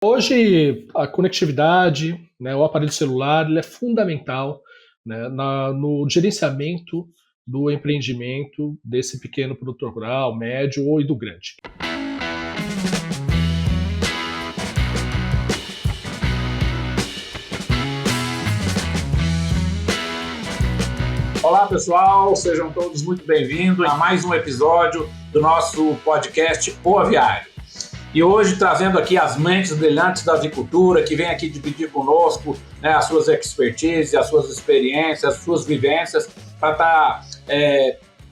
Hoje, a conectividade, né, o aparelho celular, ele é fundamental, né, no gerenciamento do empreendimento desse pequeno produtor rural, médio ou e do grande. Olá, pessoal, sejam todos muito bem-vindos a mais um episódio do nosso podcast O Aviário. E hoje trazendo aqui as mentes brilhantes da avicultura, que vêm aqui dividir conosco, né, as suas expertises, as suas experiências, as suas vivências, para estar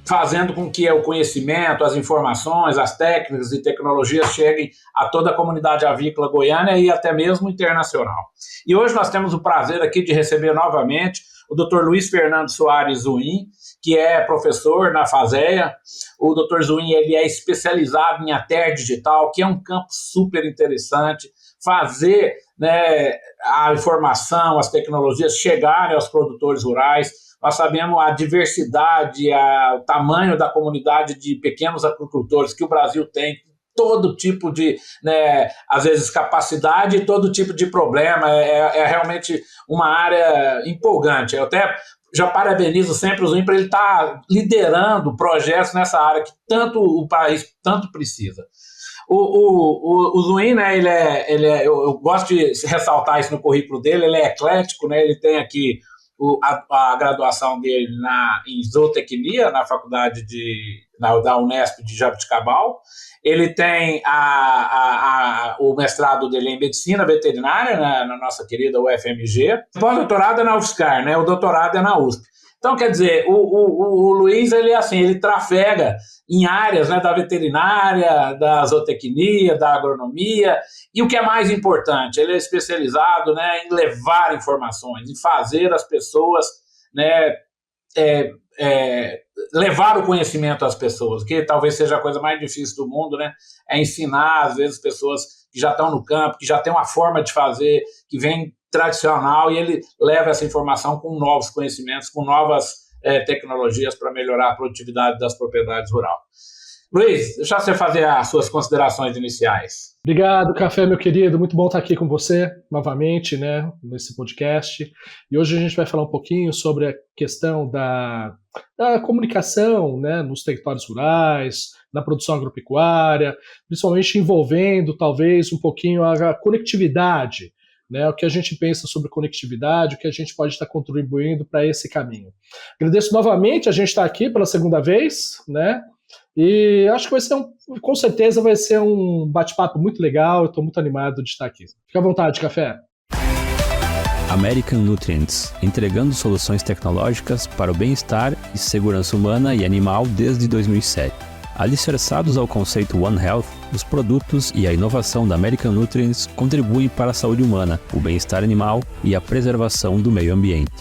fazendo com que o conhecimento, as informações, as técnicas e tecnologias cheguem a toda a comunidade avícola goiana e até mesmo internacional. E hoje nós temos o prazer aqui de receber novamente o Dr. Luiz Fernando Soares Zuin, que é professor na FASEA. O Dr. Zuin, ele é especializado em ATER digital, que é um campo super interessante, fazer, né, a informação, as tecnologias chegarem aos produtores rurais. Nós sabemos a diversidade, o tamanho da comunidade de pequenos agricultores que o Brasil tem, todo tipo de, né, às vezes, capacidade e todo tipo de problema. É realmente uma área empolgante. Eu até já parabenizo sempre o Zuin para ele estar liderando projetos nessa área que tanto o país tanto precisa. O Zuin, né, eu gosto de ressaltar isso no currículo dele, ele é eclético, né, ele tem aqui a graduação dele em zootecnia na faculdade da Unesp de Jaboticabal. Ele tem o mestrado dele em medicina veterinária na nossa querida UFMG. O pós-doutorado é na UFSCar, né? O doutorado é na USP. Então, quer dizer, o Luiz, ele é assim, ele trafega em áreas, né, da veterinária, da zootecnia, da agronomia, e o que é mais importante, ele é especializado, né, em levar informações, em fazer as pessoas, né, levar o conhecimento às pessoas, que talvez seja a coisa mais difícil do mundo, né, é ensinar, às vezes, pessoas que já estão no campo, que já têm uma forma de fazer, que vem tradicional, e ele leva essa informação com novos conhecimentos, com novas tecnologias para melhorar a produtividade das propriedades rurais. Luiz, deixa você fazer as suas considerações iniciais. Obrigado, Café, meu querido. Muito bom estar aqui com você novamente, né, nesse podcast. E hoje a gente vai falar um pouquinho sobre a questão da comunicação, né, nos territórios rurais, na produção agropecuária, principalmente envolvendo, talvez, um pouquinho a conectividade, né, o que a gente pensa sobre conectividade, o que a gente pode estar contribuindo para esse caminho. Agradeço novamente a gente estar aqui pela segunda vez, né, e acho que com certeza vai ser um bate-papo muito legal. Eu estou muito animado de estar aqui. Fica à vontade, Café. American Nutrients, entregando soluções tecnológicas para o bem-estar e segurança humana e animal desde 2007. Alicerçados ao conceito One Health, os produtos e a inovação da American Nutrients contribuem para a saúde humana, o bem-estar animal e a preservação do meio ambiente.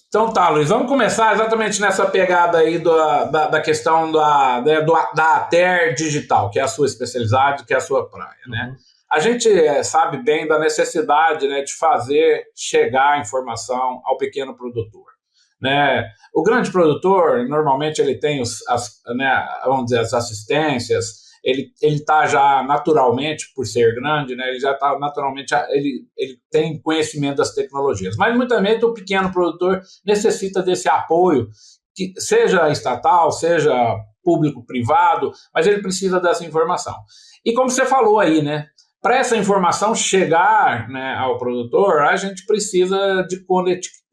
Então tá, Luiz, vamos começar exatamente nessa pegada aí da questão da ATER digital, que é a sua especialidade, que é a sua praia, né? A gente sabe bem da necessidade, né, de fazer chegar a informação ao pequeno produtor, né? O grande produtor, normalmente ele tem vamos dizer, as assistências, ele está já naturalmente, por ser grande, né, ele já está naturalmente, ele tem conhecimento das tecnologias. Mas, muitas vezes, o pequeno produtor necessita desse apoio, que seja estatal, seja público-privado, mas ele precisa dessa informação. E como você falou aí, né, para essa informação chegar, né, ao produtor, a gente precisa de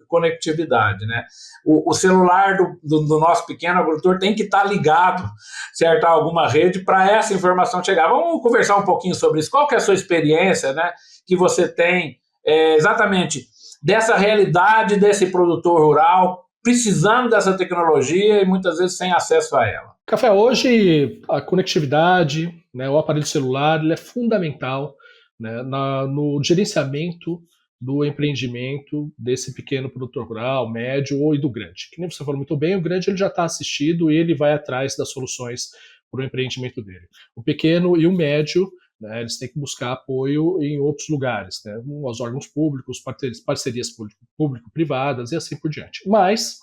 conectividade, né? O celular do nosso pequeno agricultor tem que estar ligado, certo, a alguma rede para essa informação chegar. Vamos conversar um pouquinho sobre isso. Qual que é a sua experiência, né, que você tem exatamente dessa realidade desse produtor rural precisando dessa tecnologia e muitas vezes sem acesso a ela? Café, hoje a conectividade, né, o aparelho celular, ele é fundamental, né, no gerenciamento do empreendimento desse pequeno produtor rural, médio ou e do grande. Que nem você falou muito bem, o grande ele já está assistido e ele vai atrás das soluções para o empreendimento dele. O pequeno e o médio, né, eles têm que buscar apoio em outros lugares, né, os órgãos públicos, parcerias público-privadas e assim por diante. Mas,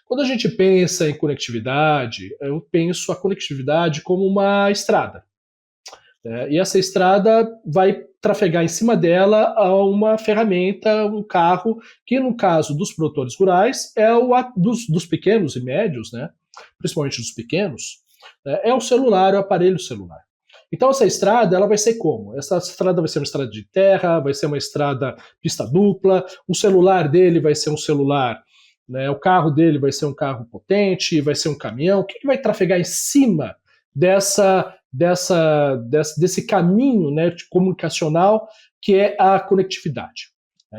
quando a gente pensa em conectividade, eu penso a conectividade como uma estrada. E essa estrada vai trafegar em cima dela uma ferramenta, um carro, que no caso dos produtores rurais é dos pequenos e médios, né, principalmente dos pequenos, é o celular, o aparelho celular. Então essa estrada ela vai ser como? Essa estrada vai ser uma estrada de terra, vai ser uma estrada pista dupla, o celular dele vai ser um celular, né, o carro dele vai ser um carro potente, vai ser um caminhão. O que vai trafegar em cima desse caminho, né, comunicacional que é a conectividade?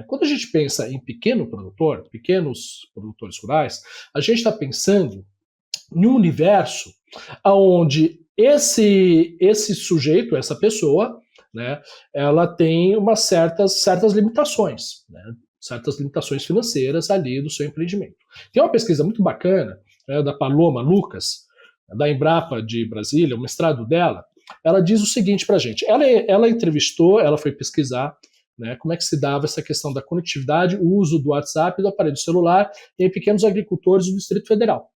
Quando a gente pensa em pequenos produtores rurais, a gente está pensando em um universo onde esse sujeito, essa pessoa, né, ela tem certas limitações, né, certas limitações financeiras ali do seu empreendimento. Tem uma pesquisa muito bacana, né, da Paloma Lucas, da Embrapa de Brasília, o mestrado dela. Ela diz o seguinte para a gente, ela entrevistou, ela foi pesquisar, né, como é que se dava essa questão da conectividade, o uso do WhatsApp e do aparelho celular em pequenos agricultores do Distrito Federal.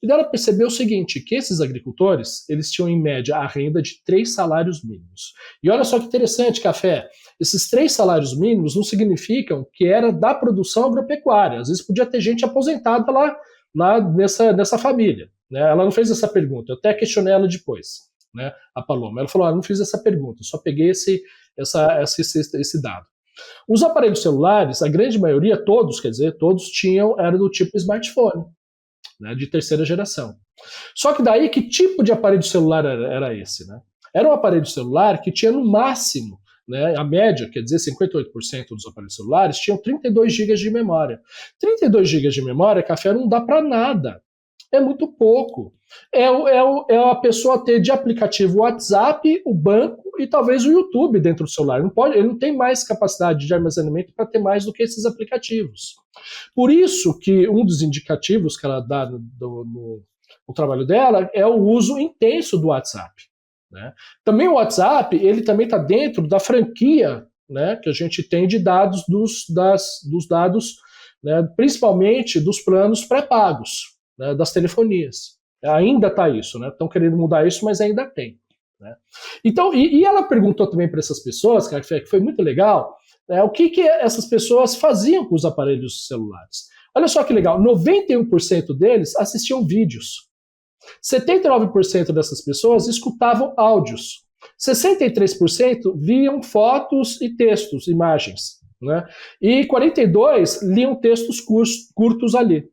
E ela percebeu o seguinte, que esses agricultores, eles tinham em média a renda de 3 salários mínimos. E olha só que interessante, Café, esses 3 salários mínimos não significam que era da produção agropecuária. Às vezes podia ter gente aposentada lá nessa família. Né? Ela não fez essa pergunta, eu até questionei ela depois, né, a Paloma. Ela falou, não fiz essa pergunta, só peguei esse dado. Os aparelhos celulares, a grande maioria, todos era do tipo smartphone, né, de terceira geração. Só que daí, que tipo de aparelho celular era esse? Né? Era um aparelho celular que tinha no máximo, né, a média, quer dizer, 58% dos aparelhos celulares tinham 32 GB de memória. 32 GB de memória, Café, não dá para nada. É muito pouco. É a pessoa ter de aplicativo o WhatsApp, o banco e talvez o YouTube dentro do celular. Ele não tem mais capacidade de armazenamento para ter mais do que esses aplicativos. Por isso que um dos indicativos que ela dá no trabalho dela é o uso intenso do WhatsApp. Né? Também o WhatsApp, ele também está dentro da franquia, né, que a gente tem de dados dos dados, né, principalmente dos planos pré-pagos, né, das telefonias. Ainda está isso, né? Estão querendo mudar isso, mas ainda tem. Né? Então, e ela perguntou também para essas pessoas, que foi muito legal, o que essas pessoas faziam com os aparelhos celulares. Olha só que legal, 91% deles assistiam vídeos. 79% dessas pessoas escutavam áudios. 63% viam fotos e textos, imagens. Né? E 42% liam textos curtos ali.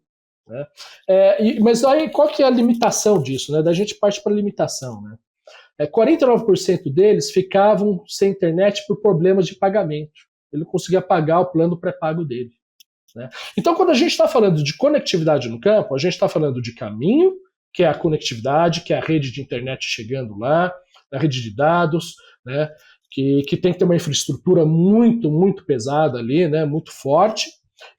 Né? Mas aí, qual que é a limitação disso? Né? Da gente parte para a limitação. Né? 49% deles ficavam sem internet por problemas de pagamento. Ele não conseguia pagar o plano pré-pago dele. Né? Então, quando a gente está falando de conectividade no campo, a gente está falando de caminho, que é a conectividade, que é a rede de internet chegando lá, a rede de dados, né? que tem que ter uma infraestrutura muito, muito pesada ali, né? Muito forte.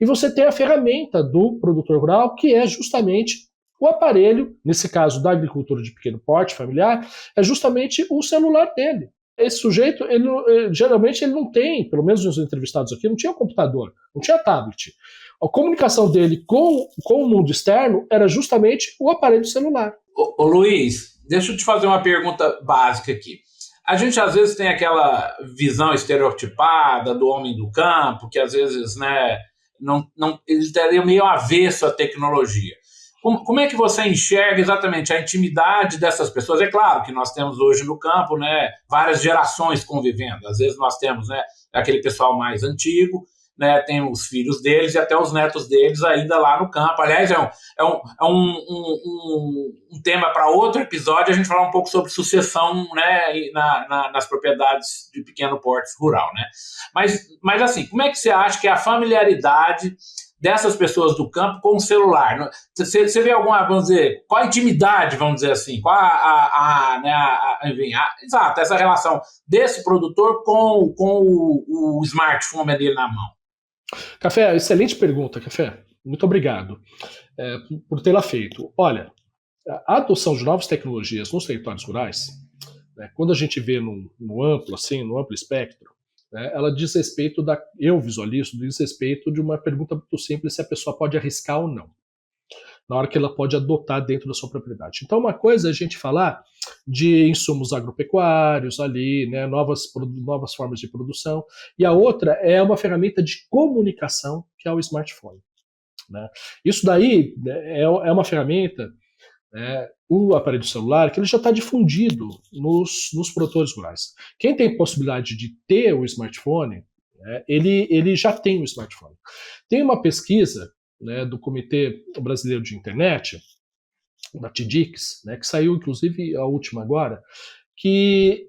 E você tem a ferramenta do produtor rural, que é justamente o aparelho, nesse caso da agricultura de pequeno porte familiar, é justamente o celular dele. Esse sujeito, geralmente ele não tem, pelo menos os entrevistados aqui, não tinha computador, não tinha tablet. A comunicação dele com o mundo externo era justamente o aparelho celular. Ô Luiz, deixa eu te fazer uma pergunta básica aqui. A gente às vezes tem aquela visão estereotipada do homem do campo, que às vezes, né, ele estaria meio avesso à tecnologia. Como é que você enxerga exatamente a intimidade dessas pessoas? É claro que nós temos hoje no campo, né, várias gerações convivendo. Às vezes nós temos, né, aquele pessoal mais antigo, né, tem os filhos deles e até os netos deles ainda lá no campo. Aliás, é um tema para outro episódio, a gente falar um pouco sobre sucessão, né, nas propriedades de pequeno porte rural. Né? Mas assim, como é que você acha que é a familiaridade dessas pessoas do campo com o celular? Você vê alguma, vamos dizer, qual a intimidade, vamos dizer assim, qual exato, essa relação desse produtor com o smartphone dele na mão? Café, excelente pergunta, Café. Muito obrigado por tê-la feito. Olha, a adoção de novas tecnologias nos territórios rurais, né, quando a gente vê no amplo espectro, né, ela diz respeito diz respeito de uma pergunta muito simples, se a pessoa pode arriscar ou não. na hora que ela pode adotar dentro da sua propriedade. Então, uma coisa é a gente falar de insumos agropecuários ali, né, novas formas de produção, e a outra é uma ferramenta de comunicação, que é o smartphone. Né? Isso daí é uma ferramenta, o aparelho celular, que ele já está difundido nos produtores rurais. Quem tem possibilidade de ter o smartphone, ele já tem o smartphone. Tem uma pesquisa, né, do Comitê Brasileiro de Internet, da TIDIX, né, que saiu inclusive a última agora, e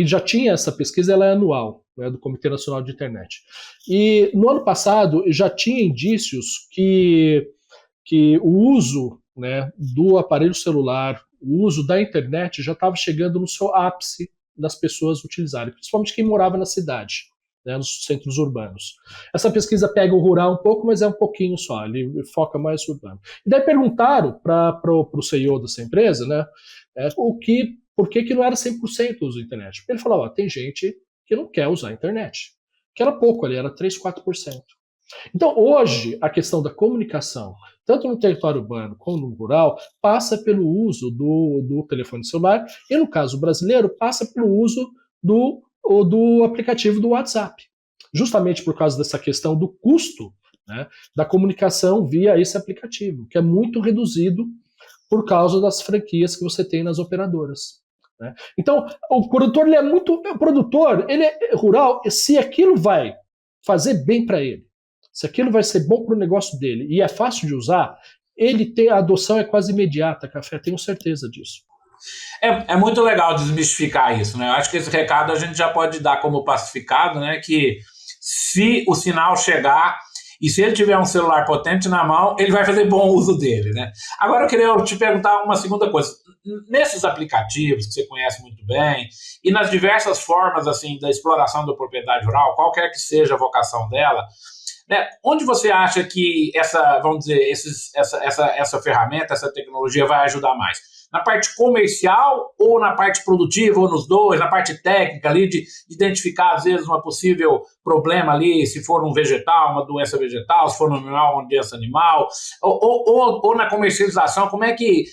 já tinha essa pesquisa, ela é anual, né, do Comitê Nacional de Internet. E no ano passado já tinha indícios que o uso, né, do aparelho celular, o uso da internet já estava chegando no seu ápice das pessoas utilizarem, principalmente quem morava na cidade, né, nos centros urbanos. Essa pesquisa pega o rural um pouco, mas é um pouquinho só, ele foca mais no urbano. E daí perguntaram para o CEO dessa empresa, né, por que não era 100% o uso da internet. Porque ele falou, tem gente que não quer usar a internet, que era pouco ali, era 3, 4%. Então, hoje, a questão da comunicação, tanto no território urbano como no rural, passa pelo uso do telefone celular e, no caso brasileiro, passa pelo uso do aplicativo do WhatsApp. Justamente por causa dessa questão do custo, né, da comunicação via esse aplicativo, que é muito reduzido por causa das franquias que você tem nas operadoras. Né? Então, o produtor ele é rural, se aquilo vai fazer bem para ele, se aquilo vai ser bom para o negócio dele e é fácil de usar, a adoção é quase imediata, Café, tenho certeza disso. É muito legal desmistificar isso, né? Eu acho que esse recado a gente já pode dar como pacificado, né? Que se o sinal chegar e se ele tiver um celular potente na mão, ele vai fazer bom uso dele, né? Agora eu queria te perguntar uma segunda coisa. Nesses aplicativos que você conhece muito bem e nas diversas formas assim da exploração da propriedade rural, qualquer que seja a vocação dela, né, onde você acha que essa ferramenta, essa tecnologia vai ajudar mais? Na parte comercial ou na parte produtiva, ou nos dois, na parte técnica ali, de identificar, às vezes, um possível problema ali, se for um vegetal, uma doença vegetal, se for um animal, uma doença animal, ou na comercialização, como é que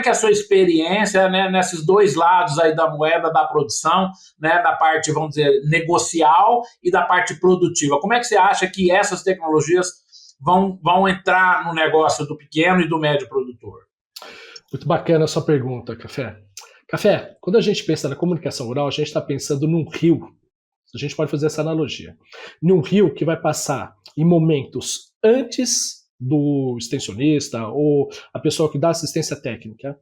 é a sua experiência, né, nesses dois lados aí da moeda da produção, né, da parte, vamos dizer, negocial e da parte produtiva? Como é que você acha que essas tecnologias vão entrar no negócio do pequeno e do médio produtor? Muito bacana a sua pergunta, Café. Café, quando a gente pensa na comunicação rural, a gente está pensando num rio. A gente pode fazer essa analogia. Num rio que vai passar em momentos antes do extensionista ou a pessoa que dá assistência técnica,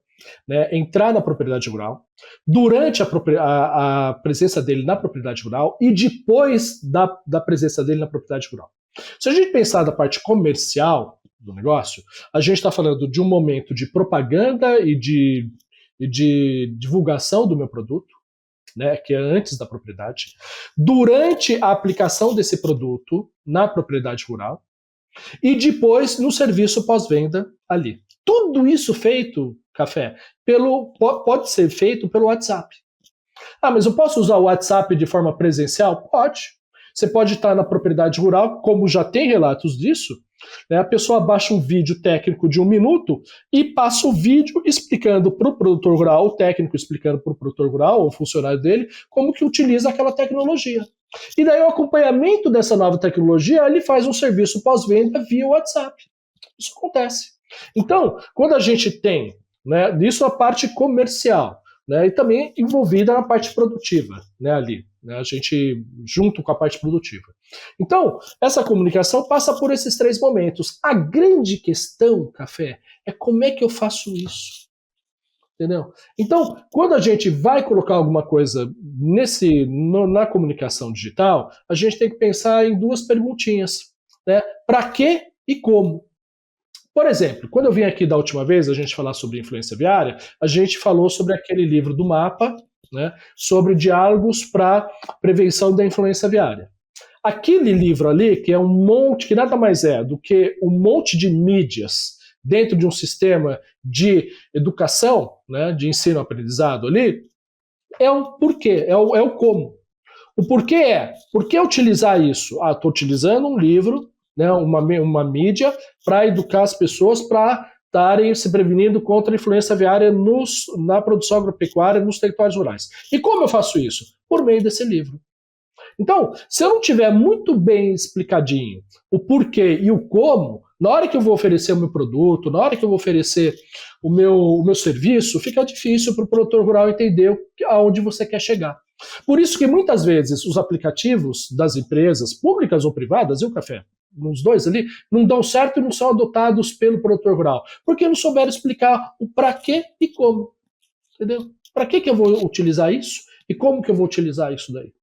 né, entrar na propriedade rural, durante a presença dele na propriedade rural e depois da presença dele na propriedade rural. Se a gente pensar da parte comercial do negócio, a gente está falando de um momento de propaganda e de divulgação do meu produto, né, que é antes da propriedade, durante a aplicação desse produto na propriedade rural e depois no serviço pós-venda ali. Tudo isso feito, Café, pode ser feito pelo WhatsApp. Mas eu posso usar o WhatsApp de forma presencial? Pode. Você pode estar na propriedade rural, como já tem relatos disso, né, a pessoa baixa um vídeo técnico de 1 minuto e passa o vídeo explicando para o produtor rural, o técnico explicando para o produtor rural, ou o funcionário dele, como que utiliza aquela tecnologia. E daí o acompanhamento dessa nova tecnologia, ele faz um serviço pós-venda via WhatsApp. Isso acontece. Então, quando a gente tem, né, isso a parte comercial, né, e também envolvida na parte produtiva, né, ali, né, a gente junto com a parte produtiva. Então, essa comunicação passa por esses 3 momentos. A grande questão, Café, é como é que eu faço isso? Entendeu? Então, quando a gente vai colocar alguma coisa na comunicação digital, a gente tem que pensar em 2 perguntinhas, né? Para quê e como? Por exemplo, quando eu vim aqui da última vez a gente falar sobre influência viária, a gente falou sobre aquele livro do MAPA, né, sobre diálogos para prevenção da influência viária. Aquele livro ali, que é um monte, que nada mais é do que um monte de mídias dentro de um sistema de educação, né, de ensino-aprendizado ali, é o porquê, é o como. O porquê por que utilizar isso? Estou utilizando um livro né, uma mídia para educar as pessoas para estarem se prevenindo contra a influenza aviária na produção agropecuária nos territórios rurais. E como eu faço isso? Por meio desse livro. Então, se eu não tiver muito bem explicadinho o porquê e o como, na hora que eu vou oferecer o meu produto, na hora que eu vou oferecer o meu serviço, fica difícil para o produtor rural entender aonde você quer chegar. Por isso que muitas vezes os aplicativos das empresas, públicas ou privadas, e o café, os dois ali, não dão certo e não são adotados pelo produtor rural, porque não souberam explicar o para quê e como. Entendeu? Para que eu vou utilizar isso e como que eu vou utilizar isso daí?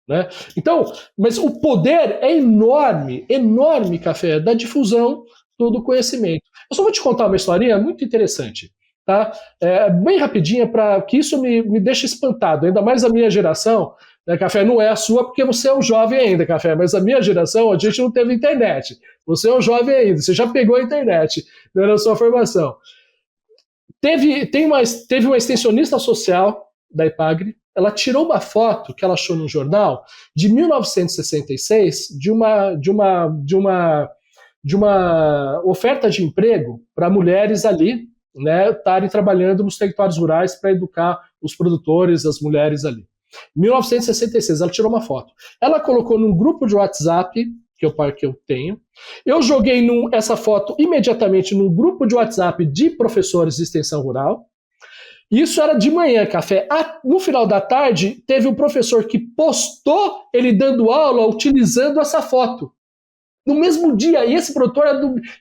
Né? Então, mas o poder é enorme, enorme, Café, da difusão do conhecimento. Eu só vou te contar uma historinha muito interessante, tá? Bem rapidinha, para que isso me deixa espantado, ainda mais a minha geração, né, Café, não é a sua porque você é um jovem ainda, Café, mas a minha geração, a gente não teve internet. Você é um jovem ainda, você já pegou a internet, né, na sua formação. Teve uma extensionista social da Epagre, ela tirou uma foto que ela achou no jornal de 1966 de uma oferta de emprego para mulheres ali, né, estarem trabalhando nos territórios rurais para educar os produtores, as mulheres ali. 1966, ela tirou uma foto. Ela colocou num grupo de WhatsApp que eu tenho. Eu joguei essa foto imediatamente num grupo de WhatsApp de professores de extensão rural. Isso era de manhã, Café. No final da tarde, teve um professor que postou ele dando aula utilizando essa foto. No mesmo dia, e esse produtor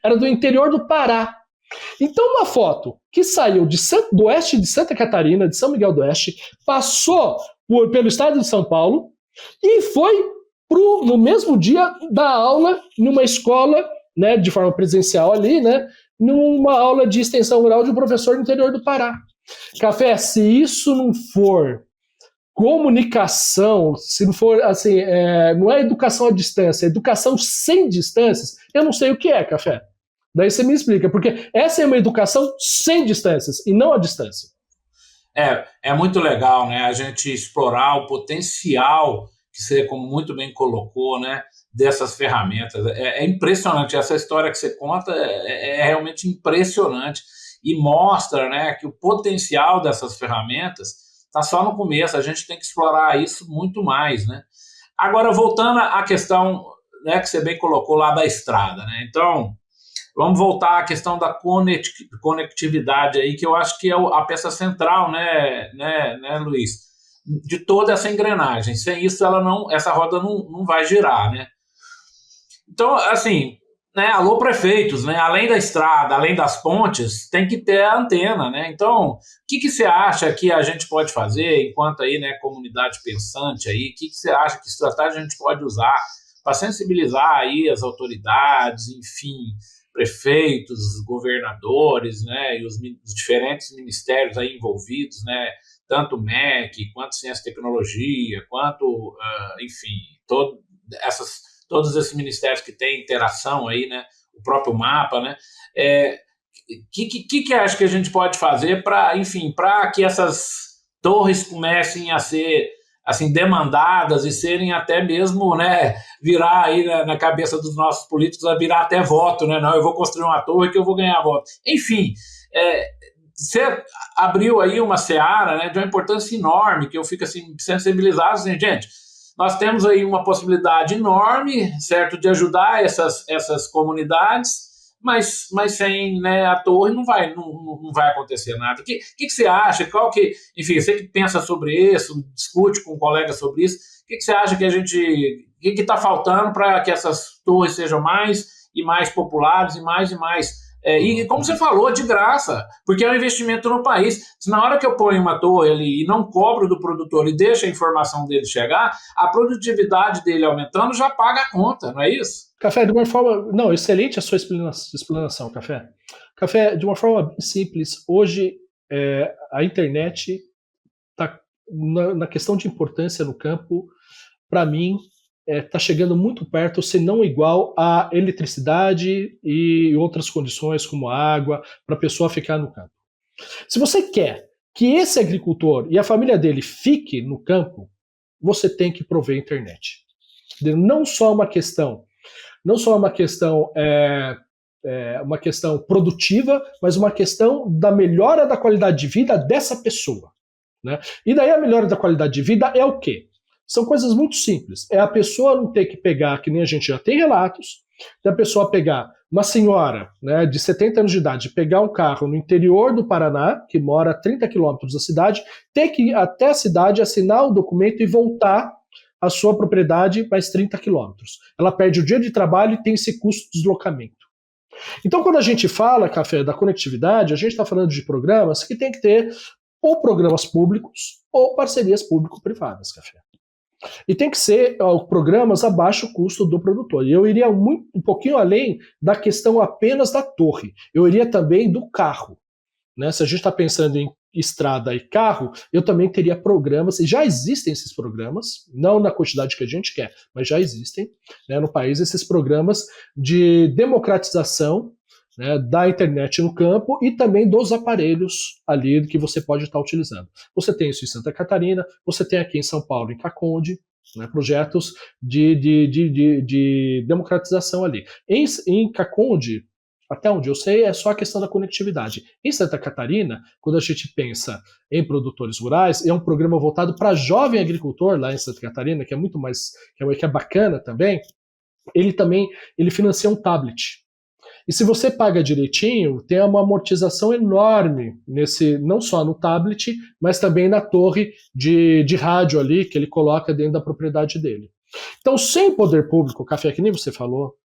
era do interior do Pará. Então, uma foto que saiu do oeste de Santa Catarina, de São Miguel do Oeste, passou pelo estado de São Paulo e foi no mesmo dia dar aula numa escola, né, de forma presencial ali, né, numa aula de extensão rural de um professor do interior do Pará. Café, se isso não for comunicação, se não for assim, não é educação à distância, é educação sem distâncias, eu não sei o que é, Café. Daí você me explica, porque essa é uma educação sem distâncias e não à distância. É muito legal, né, a gente explorar o potencial que você, como muito bem colocou, né, dessas ferramentas. É impressionante, essa história que você conta é realmente impressionante e mostra, né, que o potencial dessas ferramentas está só no começo, a gente tem que explorar isso muito mais, né. Agora, voltando à questão, né, que você bem colocou lá da estrada, né, então, vamos voltar à questão da conectividade aí, que eu acho que é a peça central, né, Luiz, de toda essa engrenagem. Sem isso, essa roda não vai girar, né. Então, assim, né, alô prefeitos, né, além da estrada, além das pontes, tem que ter a antena, né. Então, o que você acha que a gente pode fazer, enquanto aí, né, comunidade pensante aí, o que você acha que estratégia a gente pode usar para sensibilizar aí as autoridades, enfim, prefeitos, governadores, né, e os diferentes ministérios aí envolvidos, né, tanto o MEC, quanto Ciência e Tecnologia, quanto, enfim, todos esses ministérios que têm interação aí, né, o próprio MAPA, né, que acho que a gente pode fazer para, enfim, para que essas torres comecem a ser, assim, demandadas e serem até mesmo, né, virar aí na cabeça dos nossos políticos, a virar até voto, né, não, eu vou construir uma torre que eu vou ganhar voto. Enfim, você abriu aí uma seara, né, de uma importância enorme, que eu fico, assim, sensibilizado, assim, gente, nós temos aí uma possibilidade enorme, certo, de ajudar essas comunidades, mas sem, né, a torre não vai acontecer nada. O que você acha? Enfim, você que pensa sobre isso, discute com um colega sobre isso, o que você acha que o que está faltando para que essas torres sejam mais e mais populares e mais e como você falou, de graça, porque é um investimento no país. Se na hora que eu ponho uma torre ali e não cobro do produtor e deixo a informação dele chegar, a produtividade dele aumentando já paga a conta, não é isso? Café, de uma forma... Não, excelente a sua explanação, Café. Café, de uma forma simples, hoje a internet está na questão de importância no campo, para mim, está chegando muito perto, se não igual à eletricidade e outras condições como água, para a pessoa ficar no campo. Se você quer que esse agricultor e a família dele fique no campo, você tem que prover internet. Não só uma questão Não só uma questão uma questão produtiva, mas uma questão da melhora da qualidade de vida dessa pessoa. Né? E daí a melhora da qualidade de vida é o quê? São coisas muito simples. É a pessoa não ter que pegar, que nem a gente já tem relatos, da pessoa pegar uma senhora, né, de 70 anos de idade, pegar um carro no interior do Paraná, que mora a 30 quilômetros da cidade, ter que ir até a cidade, assinar o documento e voltar à sua propriedade mais 30 quilômetros. Ela perde o dia de trabalho e tem esse custo de deslocamento. Então, quando a gente fala, Café, da conectividade, a gente está falando de programas que tem que ter ou programas públicos ou parcerias público-privadas, Café. E tem que ser programas a baixo custo do produtor. E eu iria um pouquinho além da questão apenas da torre. Eu iria também do carro. Né? Se a gente está pensando em estrada e carro, eu também teria programas, e já existem esses programas, não na quantidade que a gente quer, mas já existem, né, no país, esses programas de democratização, né, da internet no campo e também dos aparelhos ali que você pode estar utilizando. Você tem isso em Santa Catarina, você tem aqui em São Paulo, em Caconde, né, projetos de democratização ali. Em Caconde, até onde eu sei, é só a questão da conectividade. Em Santa Catarina, quando a gente pensa em produtores rurais, é um programa voltado para jovem agricultor lá em Santa Catarina, que é muito mais, que é bacana também. Ele financia um tablet. E se você paga direitinho, tem uma amortização enorme não só no tablet, mas também na torre de rádio ali, que ele coloca dentro da propriedade dele. Então, sem poder público, Café, que nem você falou,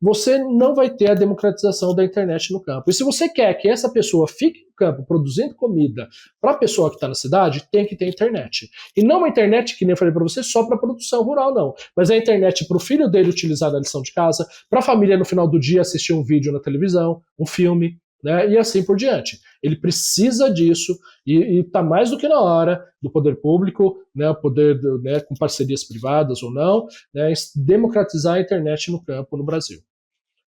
você não vai ter a democratização da internet no campo. E se você quer que essa pessoa fique no campo produzindo comida para a pessoa que está na cidade, tem que ter internet. E não uma internet, que nem eu falei para você, só para produção rural, não. Mas é a internet para o filho dele utilizar na lição de casa, para a família no final do dia assistir um vídeo na televisão, um filme, né, e assim por diante. Ele precisa disso e está mais do que na hora do poder público, né, né, com parcerias privadas ou não, né, democratizar a internet no campo no Brasil.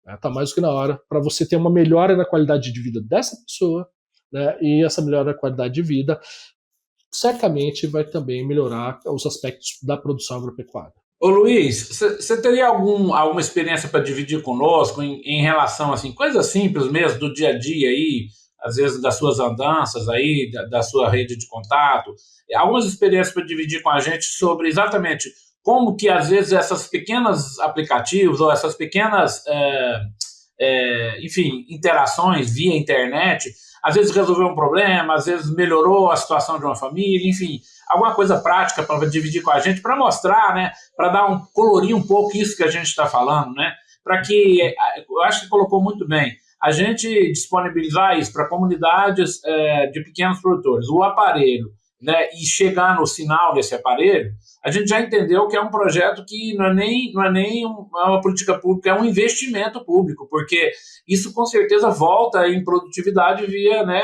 Está mais do que na hora para você ter uma melhora na qualidade de vida dessa pessoa, né, e essa melhora na qualidade de vida certamente vai também melhorar os aspectos da produção agropecuária. Ô Luiz, você teria alguma experiência para dividir conosco em relação, assim, coisas simples mesmo do dia a dia aí, às vezes das suas andanças aí, da sua rede de contato, algumas experiências para dividir com a gente sobre exatamente como que às vezes essas pequenas aplicativos ou essas pequenas, enfim, interações via internet, às vezes resolveu um problema, às vezes melhorou a situação de uma família, enfim, alguma coisa prática para dividir com a gente, para mostrar, né, para colorir um pouco isso que a gente está falando, né, para que, eu acho que colocou muito bem, a gente disponibilizar isso para comunidades de pequenos produtores, o aparelho, né, e chegar no sinal desse aparelho, a gente já entendeu que é um projeto que não é nem uma política pública, é um investimento público, porque isso com certeza volta em produtividade via, né,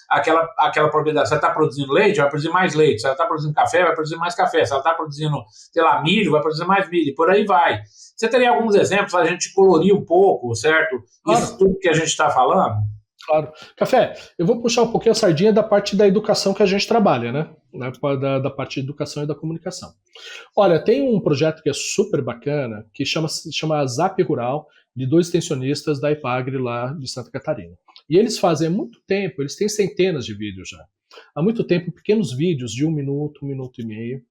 aquela propriedade. Se ela está produzindo leite, vai produzir mais leite. Se ela está produzindo café, vai produzir mais café. Se ela está produzindo, sei lá, milho, vai produzir mais milho. Por aí vai. Você teria alguns exemplos para a gente colorir um pouco, certo? Isso tudo que a gente está falando? Claro. Café, eu vou puxar um pouquinho a sardinha da parte da educação que a gente trabalha, né? Da parte de educação e da comunicação. Olha, tem um projeto que é super bacana, que chama Zap Rural, de 2 extensionistas da IPAGRE lá de Santa Catarina. E eles fazem há muito tempo, eles têm centenas de vídeos já. Há muito tempo, pequenos vídeos de 1 minuto, 1 minuto e meio.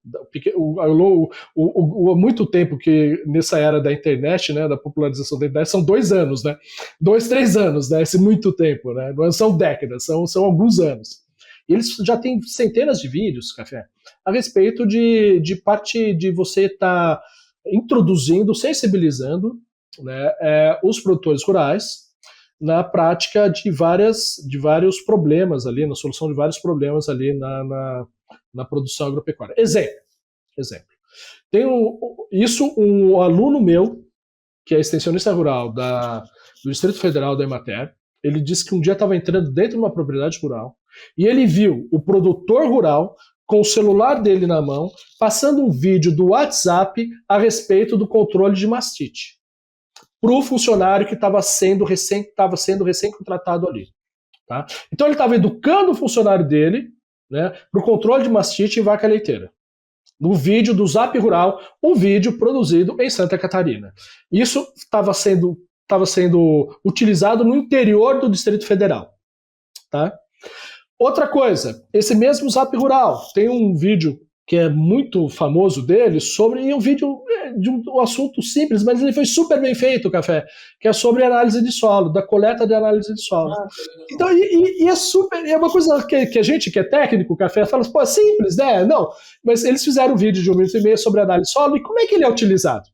Há muito tempo que nessa era da internet, né, da popularização da internet, são 2 anos, né? 2, 3 anos, né? Esse muito tempo, né? Não são décadas, são alguns anos. E eles já têm centenas de vídeos, Café, a respeito de parte de você estar introduzindo, sensibilizando, né, os produtores rurais na prática de vários problemas ali, na solução de vários problemas ali na produção agropecuária. Exemplo. Tem um aluno meu, que é extensionista rural do Distrito Federal da Emater, ele disse que um dia estava entrando dentro de uma propriedade rural e ele viu o produtor rural com o celular dele na mão, passando um vídeo do WhatsApp a respeito do controle de mastite para o funcionário que estava sendo recém-contratado ali. Tá? Então ele estava educando o funcionário dele, né, para o controle de mastite em vaca leiteira. no vídeo do Zap Rural, um vídeo produzido em Santa Catarina. Isso estava sendo utilizado no interior do Distrito Federal. Tá? Outra coisa, esse mesmo Zap Rural tem um vídeo que é muito famoso dele, sobre um vídeo de um assunto simples, mas ele foi super bem feito, Café, que é sobre análise de solo, da coleta de análise de solo. Então, é uma coisa que a gente que é técnico, Café, fala, pô, é simples, né? Não, mas eles fizeram um vídeo de 1 minuto e meio sobre análise de solo, e como é que ele é utilizado?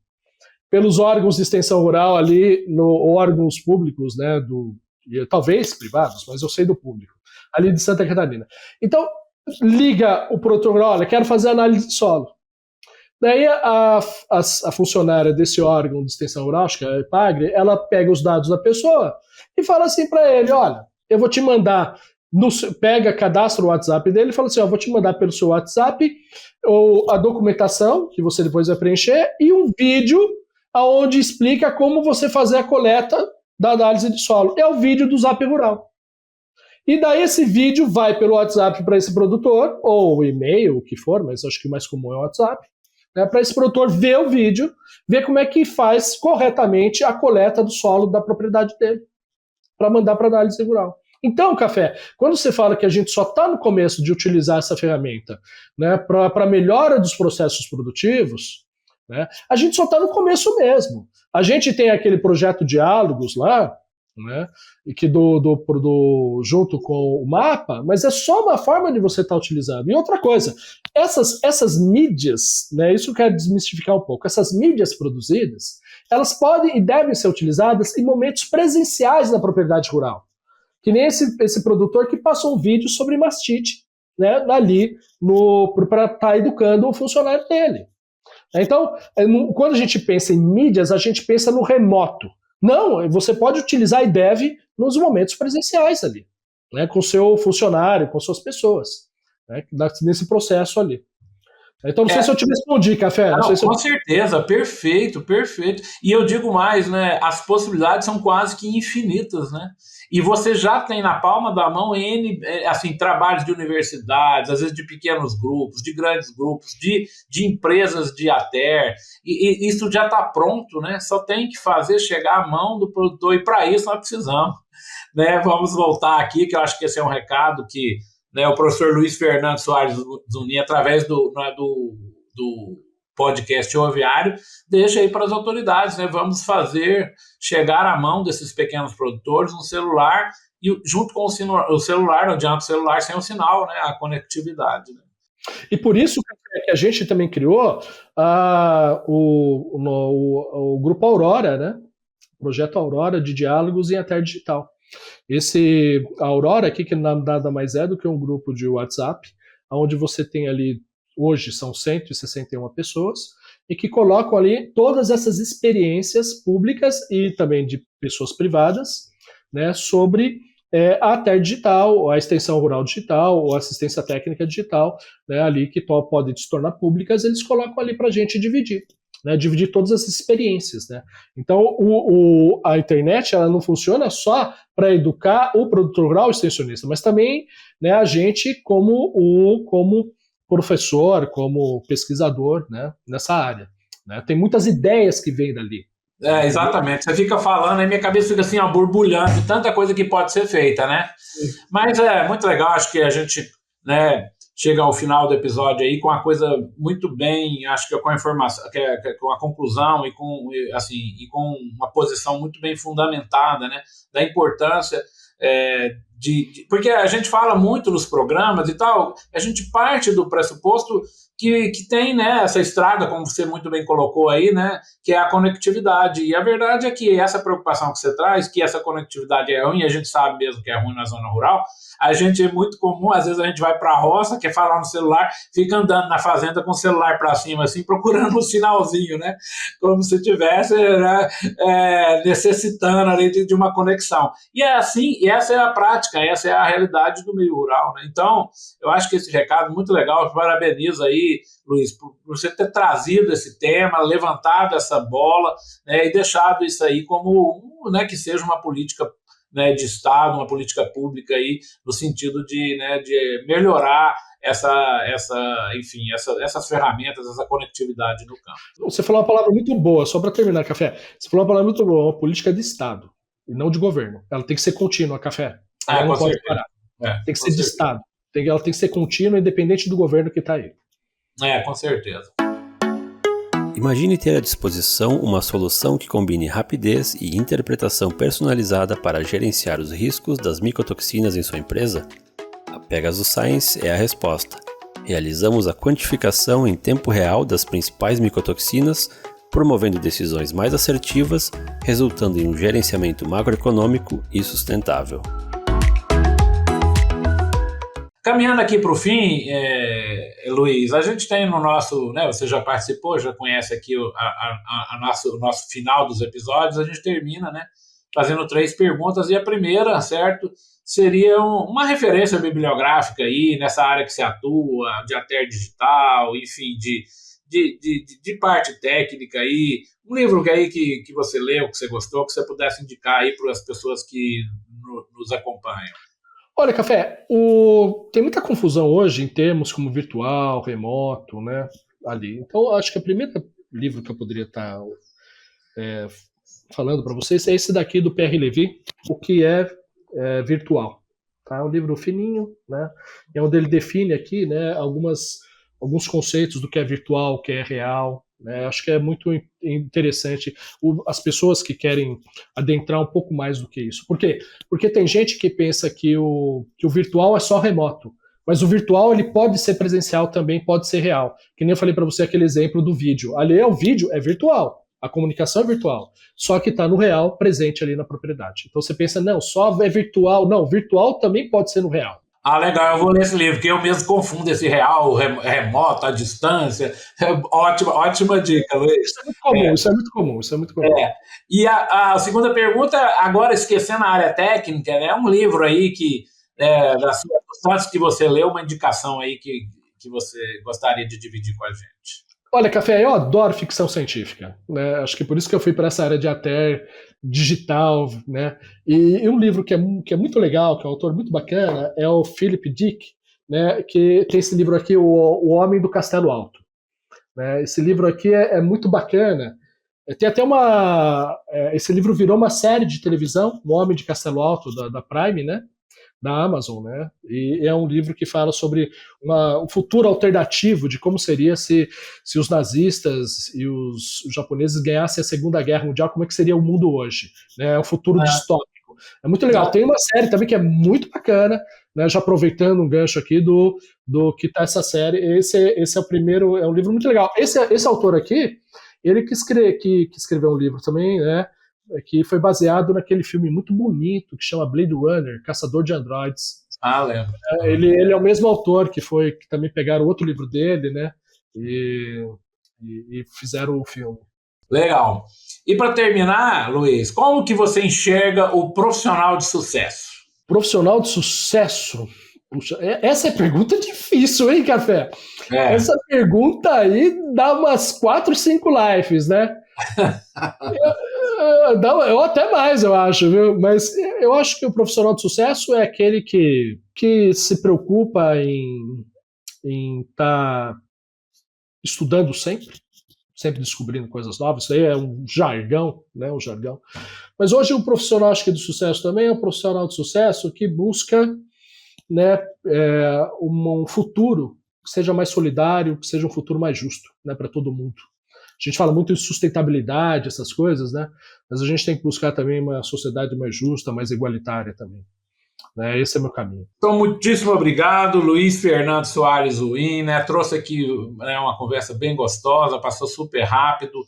Pelos órgãos de extensão rural ali, órgãos públicos, né, talvez privados, mas eu sei do público, ali de Santa Catarina. Então, liga o produtor, olha, quero fazer análise de solo. Daí a funcionária desse órgão de extensão rural, acho que é a EPAGRE, ela pega os dados da pessoa e fala assim para ele, olha, eu vou te mandar, cadastra o WhatsApp dele e fala assim, vou te mandar pelo seu WhatsApp a documentação, que você depois vai preencher, e um vídeo onde explica como você fazer a coleta da análise de solo. É o vídeo do Zap Rural. E daí esse vídeo vai pelo WhatsApp para esse produtor, ou e-mail, o que for, mas acho que o mais comum é o WhatsApp, né, para esse produtor ver o vídeo, ver como é que faz corretamente a coleta do solo da propriedade dele, para mandar para análise rural. Então, Café, quando você fala que a gente só está no começo de utilizar essa ferramenta, né, para melhora dos processos produtivos, né, a gente só está no começo mesmo. A gente tem aquele projeto Diálogos lá, né, e que junto com o mapa, mas é só uma forma de você estar utilizando. E outra coisa, essas mídias, né, isso eu quero desmistificar um pouco, essas mídias produzidas, elas podem e devem ser utilizadas em momentos presenciais na propriedade rural. Que nem esse produtor que passou um vídeo sobre mastite, né, ali para estar educando o funcionário dele. Então, quando a gente pensa em mídias, a gente pensa no remoto. Não, você pode utilizar e deve nos momentos presenciais ali, né, com o seu funcionário, com suas pessoas, né, nesse processo ali. Então, não sei se eu te respondi, Café. Com certeza, perfeito. E eu digo mais, né, as possibilidades são quase que infinitas, né? E você já tem na palma da mão trabalhos de universidades, às vezes de pequenos grupos, de grandes grupos, de empresas de ATER, e isso já está pronto, né? Só tem que fazer chegar à mão do produtor, e para isso nós precisamos, né? Vamos voltar aqui, que eu acho que esse é um recado que, né, o professor Luiz Fernando Soares Zunin, através do podcast Oviário, deixa aí para as autoridades, né? Vamos fazer chegar à mão desses pequenos produtores um celular, e junto com o celular, não adianta o celular sem o sinal, né? A conectividade. Né? E por isso que a gente também criou o Grupo Aurora, né? O projeto Aurora de diálogos em ATER Digital. Esse Aurora aqui, que nada mais é do que um grupo de WhatsApp, onde você tem ali, hoje são 161 pessoas, e que colocam ali todas essas experiências públicas e também de pessoas privadas, né, sobre a ATER Digital, a extensão rural digital, ou assistência técnica digital, né, ali que podem se tornar públicas, eles colocam ali para a gente dividir. Né, dividir todas essas experiências. Né? Então, a internet ela não funciona só para educar o produtor rural, o extensionista, mas também, né, a gente como professor, como pesquisador, né, nessa área. Né? Tem muitas ideias que vêm dali. Exatamente. Você fica falando, aí minha cabeça fica assim, borbulhando, de tanta coisa que pode ser feita, né? Sim. Mas é muito legal, acho que a gente, né, chega ao final do episódio aí com uma coisa muito bem, acho que com a informação, com a conclusão e com uma posição muito bem fundamentada, né, da importância porque a gente fala muito nos programas e tal, a gente parte do pressuposto que tem, né, essa estrada, como você muito bem colocou aí, né, que é a conectividade. E a verdade é que essa preocupação que você traz, que essa conectividade é ruim, a gente sabe mesmo que é ruim na zona rural, a gente é muito comum, às vezes a gente vai para a roça, quer falar no celular, fica andando na fazenda com o celular para cima, assim, procurando um sinalzinho, né, como se estivesse, né, necessitando ali de uma conexão. E é assim, e essa é a prática, essa é a realidade do meio rural, né? Então, eu acho que esse recado é muito legal, eu parabenizo aí, Luiz, por você ter trazido esse tema, levantado essa bola, né, e deixado isso aí como, né, que seja uma política, né, de Estado, uma política pública aí, no sentido de, né, de melhorar essas ferramentas, essa conectividade no campo. Você falou uma palavra muito boa, só para terminar, Café. Você falou uma palavra muito boa, uma política de Estado, e não de governo. Ela tem que ser contínua, Café. Ela não pode parar. Tem que ser de Estado. Ela tem que ser contínua, independente do governo que está aí. Com certeza. Imagine ter à disposição uma solução que combine rapidez e interpretação personalizada para gerenciar os riscos das micotoxinas em sua empresa? A Pegasus Science é a resposta. Realizamos a quantificação em tempo real das principais micotoxinas, promovendo decisões mais assertivas, resultando em um gerenciamento macroeconômico e sustentável. Caminhando aqui para o fim, Luiz, a gente tem no nosso, né, você já participou, já conhece aqui o nosso final dos episódios, a gente termina, né, fazendo 3 perguntas, e a primeira, certo, seria uma referência bibliográfica aí nessa área que você atua, de ATER digital, enfim, de parte técnica aí, um livro que você leu, que você gostou, que você pudesse indicar aí para as pessoas que nos acompanham. Olha, Café, tem muita confusão hoje em termos como virtual, remoto, né, ali. Então, acho que o primeiro livro que eu poderia estar falando para vocês é esse daqui do Pierre Levy, O que é virtual. Tá? É um livro fininho, né, é onde ele define aqui, né, alguns conceitos do que é virtual, o que é real. Acho que é muito interessante as pessoas que querem adentrar um pouco mais do que isso. Por quê? Porque tem gente que pensa que o virtual é só remoto, mas o virtual ele pode ser presencial também, pode ser real. Que nem eu falei para você aquele exemplo do vídeo. Ali o vídeo é virtual, a comunicação é virtual, só que está no real, presente ali na propriedade. Então você pensa, não, só é virtual. Não, virtual também pode ser no real. Legal, eu vou ler esse livro, porque eu mesmo confundo esse real, remoto, à distância. Ótima dica, Luiz. Isso é muito comum. E a segunda pergunta, agora esquecendo a área técnica, né, é um livro aí que, das substâncias que você leu, uma indicação aí que você gostaria de dividir com a gente. Olha, Café, eu adoro ficção científica, né? Acho que por isso que eu fui para essa área de ATER digital, né? E um livro que é muito legal, que é um autor muito bacana, é o Philip Dick, né? Que tem esse livro aqui, O Homem do Castelo Alto. Né? Esse livro aqui é muito bacana. Tem até esse livro virou uma série de televisão, O Homem de Castelo Alto, da Prime, né? Da Amazon, né? E é um livro que fala sobre um futuro alternativo de como seria se os nazistas e os japoneses ganhassem a Segunda Guerra Mundial, como é que seria o mundo hoje, né? É um futuro distópico. É muito legal. Tem uma série também que é muito bacana, né? Já aproveitando um gancho aqui do que tá essa série. Esse é o primeiro, é um livro muito legal. Esse autor aqui, ele que escreveu um livro também, né? Que foi baseado naquele filme muito bonito que chama Blade Runner, Caçador de Androides. Lembro. Ele é o mesmo autor que também pegaram outro livro dele, né? E fizeram o filme. Legal. E para terminar, Luiz, como que você enxerga o profissional de sucesso? Profissional de sucesso? Puxa, essa é pergunta difícil, hein, Café? Essa pergunta aí dá umas 4, 5 lives, né? Eu até mais, eu acho, viu? Mas eu acho que o profissional de sucesso é aquele que se preocupa em estar estudando sempre descobrindo coisas novas. Isso aí é um jargão, né? Um jargão. Mas hoje o profissional, acho que de sucesso também é um profissional de sucesso que busca, né, um futuro que seja mais solidário, que seja um futuro mais justo, né, para todo mundo. A gente fala muito em sustentabilidade, essas coisas, né? Mas a gente tem que buscar também uma sociedade mais justa, mais igualitária também. Né? Esse é o meu caminho. Então, muitíssimo obrigado, Luiz Fernando Soares Uim, né? Trouxe aqui, né, uma conversa bem gostosa, passou super rápido,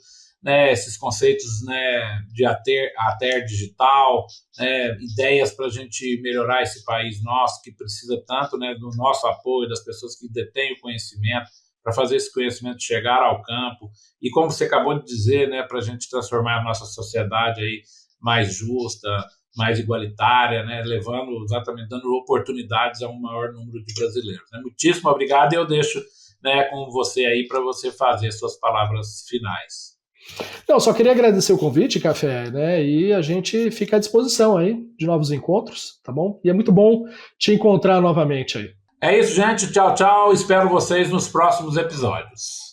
né? Esses conceitos, né, de ATER digital, né? Ideias para a gente melhorar esse país nosso, que precisa tanto, né, do nosso apoio, das pessoas que detêm o conhecimento, para fazer esse conhecimento chegar ao campo, e como você acabou de dizer, né, para a gente transformar a nossa sociedade aí mais justa, mais igualitária, né, dando oportunidades a um maior número de brasileiros. Né? Muitíssimo obrigado, e eu deixo, né, com você aí para você fazer suas palavras finais. Não, só queria agradecer o convite, Café, né? E a gente fica à disposição aí de novos encontros, tá bom? E é muito bom te encontrar novamente aí. É isso, gente. Tchau, tchau. Espero vocês nos próximos episódios.